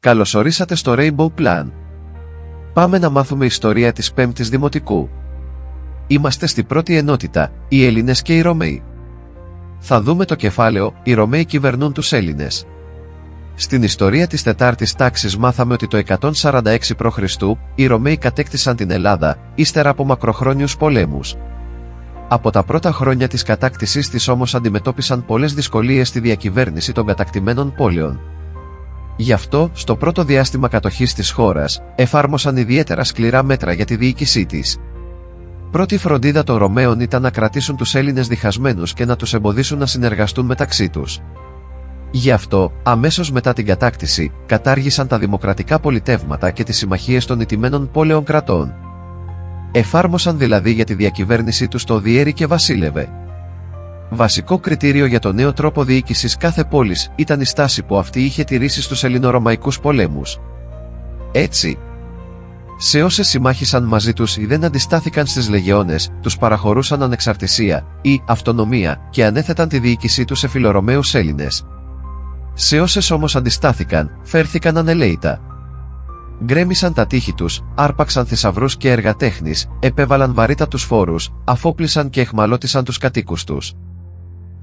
Καλωσορίσατε στο Rainbow Plan. Πάμε να μάθουμε ιστορία της 5ης Δημοτικού. Είμαστε στη πρώτη ενότητα, οι Έλληνες και οι Ρωμαίοι. Θα δούμε το κεφάλαιο «Οι Ρωμαίοι κυβερνούν τους Έλληνες». Στην ιστορία της 4ης τάξης μάθαμε ότι το 146 π.Χ. οι Ρωμαίοι κατέκτησαν την Ελλάδα, ύστερα από μακροχρόνιους πολέμους. Από τα πρώτα χρόνια της κατάκτησής της όμως αντιμετώπισαν πολλές δυσκολίες στη διακυβέρνηση των κατακτημένων πόλεων. Γι' αυτό, στο πρώτο διάστημα κατοχής της χώρας, εφάρμοσαν ιδιαίτερα σκληρά μέτρα για τη διοίκησή της. Πρώτη φροντίδα των Ρωμαίων ήταν να κρατήσουν τους Έλληνες διχασμένους και να τους εμποδίσουν να συνεργαστούν μεταξύ τους. Γι' αυτό, αμέσως μετά την κατάκτηση, κατάργησαν τα δημοκρατικά πολιτεύματα και τις συμμαχίες των ηττημένων πόλεων κρατών. Εφάρμοσαν δηλαδή για τη διακυβέρνησή τους το διέρη και βασίλευε. Βασικό κριτήριο για το νέο τρόπο διοίκησης κάθε πόλης ήταν η στάση που αυτή είχε τηρήσει στους ελληνορωμαϊκούς πολέμους. Έτσι, σε όσες συμμάχησαν μαζί τους ή δεν αντιστάθηκαν στις λεγεώνες, τους παραχωρούσαν ανεξαρτησία ή αυτονομία και ανέθεταν τη διοίκησή τους σε φιλορωμαίους Έλληνες. Σε όσες όμως αντιστάθηκαν, φέρθηκαν ανελαίητα. Γκρέμισαν τα τείχη τους, άρπαξαν θησαυρούς και έργα τέχνης, επέβαλαν βαρύτατους φόρους, αφόπλησαν και εχμαλώτισαν τους κατοίκους τους.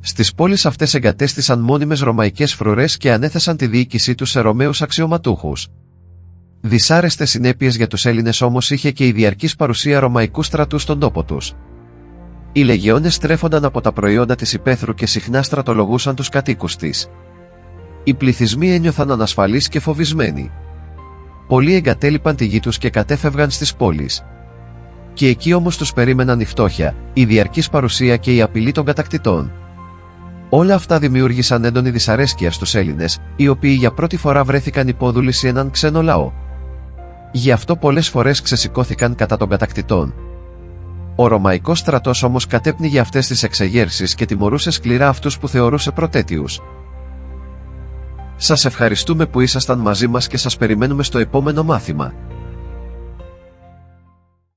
Στις πόλεις αυτές εγκατέστησαν μόνιμες ρωμαϊκές φρουρές και ανέθεσαν τη διοίκησή τους σε Ρωμαίους αξιωματούχους. Δυσάρεστες συνέπειες για τους Έλληνες όμως είχε και η διαρκής παρουσία ρωμαϊκού στρατού στον τόπο τους. Οι λεγεώνες στρέφονταν από τα προϊόντα της υπαίθρου και συχνά στρατολογούσαν τους κατοίκους της. Οι πληθυσμοί ένιωθαν ανασφαλείς και φοβισμένοι. Πολλοί εγκατέλειπαν τη γη τους και κατέφευγαν στις πόλεις. Και εκεί όμως τους περίμεναν η φτώχεια, η διαρκής παρουσία και η απειλή των κατακτητών. Όλα αυτά δημιούργησαν έντονη δυσαρέσκεια στους Έλληνες, οι οποίοι για πρώτη φορά βρέθηκαν υπόδουλοι σε έναν ξένο λαό. Γι' αυτό πολλές φορές ξεσηκώθηκαν κατά των κατακτητών. Ο Ρωμαϊκός στρατός όμως κατέπνιγε αυτές τις εξεγέρσεις και τιμωρούσε σκληρά αυτούς που θεωρούσε προτέτειους. Σας ευχαριστούμε που ήσασταν μαζί μας και σας περιμένουμε στο επόμενο μάθημα.